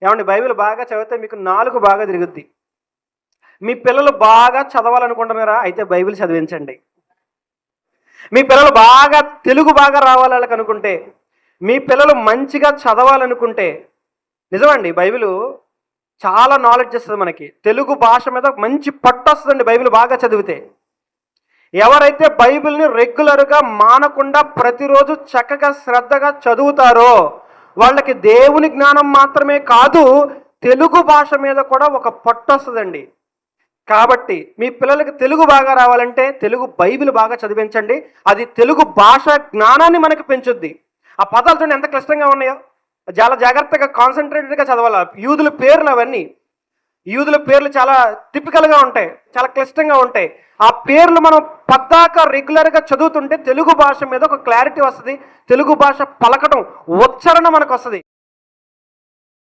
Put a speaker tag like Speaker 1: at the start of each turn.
Speaker 1: ఏమండి, బైబిల్ బాగా చదివితే మీకు నాలుగు బాగా తిరుగుద్ది. మీ పిల్లలు బాగా చదవాలనుకుంటున్నారా? అయితే బైబిల్ చదివించండి. మీ పిల్లలు బాగా తెలుగు బాగా రావాలి వాళ్ళకి అనుకుంటే, మీ పిల్లలు మంచిగా చదవాలనుకుంటే, నిజమండి బైబిలు చాలా నాలెడ్జ్ ఇస్తుంది మనకి. తెలుగు భాష మీద మంచి పట్టు వస్తుందండి బైబిల్ బాగా చదివితే. ఎవరైతే బైబిల్ని రెగ్యులర్గా మానకుండా ప్రతిరోజు చక్కగా శ్రద్ధగా చదువుతారో వాళ్ళకి దేవుని జ్ఞానం మాత్రమే కాదు, తెలుగు భాష మీద కూడా ఒక పట్టు వస్తుందండి. కాబట్టి మీ పిల్లలకి తెలుగు బాగా రావాలంటే తెలుగు బైబిల్ బాగా చదివించండి. అది తెలుగు భాష జ్ఞానాన్ని మనకి పెంచుద్ది. ఆ పదాలు చూడండి ఎంత క్లిష్టంగా ఉన్నాయో. చాలా జాగ్రత్తగా కాన్సన్ట్రేటెడ్గా చదవాలి. యూదుల పేర్లు అవన్నీ, యూదుల పేర్లు చాలా టిపికల్గా ఉంటాయి, చాలా క్లిష్టంగా ఉంటాయి. ఆ పేర్లు మనం పద్దాక రెగ్యులర్గా చదువుతుంటే తెలుగు భాష మీద ఒక క్లారిటీ వస్తుంది. తెలుగు భాష పలకటం, ఉచ్చారణ మనకు వస్తుంది.